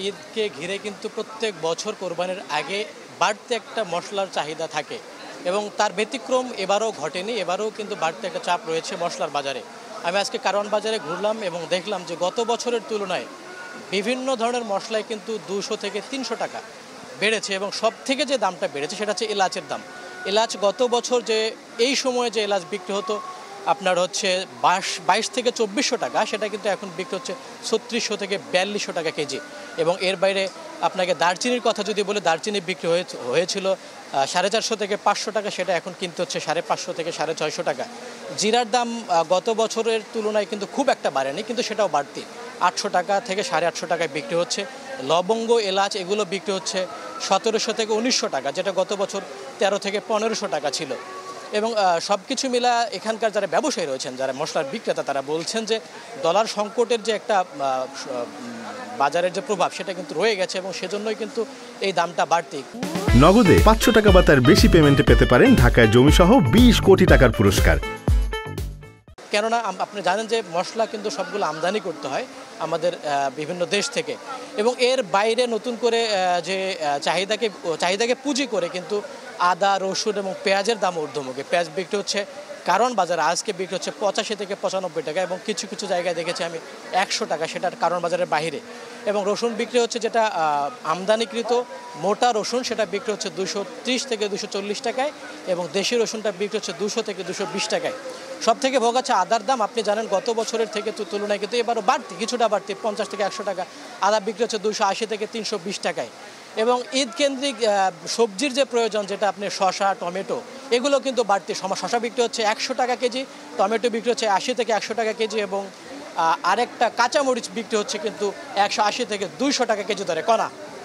ঈদকে ঘিরে কিন্তু প্রত্যেক বছর কোরবানির আগে বাড়তি একটা মশলার চাহিদা থাকে এবং তার ব্যতিক্রম এবারও ঘটেনি। এবারও কিন্তু বাড়তি একটা চাপ রয়েছে মশলার বাজারে। আমি আজকে কারওয়ান বাজারে ঘুরলাম এবং দেখলাম যে গত বছরের তুলনায় বিভিন্ন ধরনের মশলায় কিন্তু ২০০ থেকে ৩০০ টাকা বেড়েছে এবং সবথেকে যে দামটা বেড়েছে সেটা হচ্ছে এলাচের দাম। এলাচ গত বছর যে এই সময়ে যে এলাচ বিক্রি হতো আপনার হচ্ছে ২২ থেকে ২৪০০ টাকা, সেটা কিন্তু এখন বিক্রি হচ্ছে ৩৬০০ থেকে ৪২০০ টাকা কেজি। এবং এর বাইরে আপনাকে দারচিনির কথা যদি বলে, দারচিনি বিক্রি হয়েছিল ৪৫০ থেকে ৫০০ টাকা, সেটা এখন কিনতে হচ্ছে ৫৫০ থেকে ৬৫০ টাকা। জিরার দাম গত বছরের তুলনায় কিন্তু খুব একটা বাড়েনি, কিন্তু সেটাও বাড়তি ৮০০ টাকা থেকে ৮৫০ টাকায় বিক্রি হচ্ছে। লবঙ্গ, এলাচ এগুলো বিক্রি হচ্ছে ১৭০০ থেকে ১৯০০ টাকা, যেটা গত বছর ১৩ থেকে ১৫০০ টাকা ছিল। এবং সব কিছু মিলা এখানকার যারা ব্যবসায়ী রয়েছেন, যারা মশলার বিক্রেতা, তারা বলছেন যে ডলার সংকটের যে একটা বাজারের যে প্রভাব সেটা কিন্তু রয়ে গেছে এবং সেজন্যই কিন্তু এই দামটা বাড়তি। নগদে ৫০০ টাকা বা তার বেশি পেমেন্টে পেতে পারেন ঢাকায় জমিসহ ২০ কোটি টাকার পুরস্কার। কেননা আপনি জানেন যে মশলা কিন্তু সবগুলো আমদানি করতে হয় আমাদের বিভিন্ন দেশ থেকে, এবং এর বাইরে নতুন করে যে চাহিদাকে পুঁজি করে কিন্তু আদা, রসুন এবং পেঁয়াজের দাম ঊর্ধ্বমুখী। পেঁয়াজ বিক্রি হচ্ছে কারওয়ান বাজারে আজকে বিক্রি হচ্ছে ৮৫ থেকে ৯৫ টাকা এবং কিছু কিছু জায়গায় দেখেছি আমি ১০০ টাকা, সেটা কারওয়ান বাজারের বাইরে। এবং রসুন বিক্রি হচ্ছে যেটা আমদানিকৃত মোটা রসুন, সেটা বিক্রি হচ্ছে ২৩০ থেকে ২৪০ টাকায় এবং দেশি রসুনটা বিক্রি হচ্ছে ২০০ থেকে ২২০ টাকায়। সব থেকে ভোগ আছে আদার দাম। আপনি জানেন গত বছরের থেকে তুলনায় কিন্তু এবারও বাড়তি, কিছুটা বাড়তি ৫০ থেকে ১০০ টাকা। আদা বিক্রি হচ্ছে ২৮০ থেকে ৩২০ টাকায়। এবং ঈদ কেন্দ্রিক সবজির যে প্রয়োজন, যেটা আপনি শসা, টমেটো, এগুলো কিন্তু বাড়তি। শসা বিক্রি হচ্ছে ১০০ টাকা কেজি, টমেটো বিক্রি হচ্ছে ৮০ থেকে ১০০ টাকা কেজি এবং আরেকটা কাঁচামরিচ বিক্রি হচ্ছে কিন্তু ১৮০ থেকে ২০০ টাকা কেজি দরে কণা।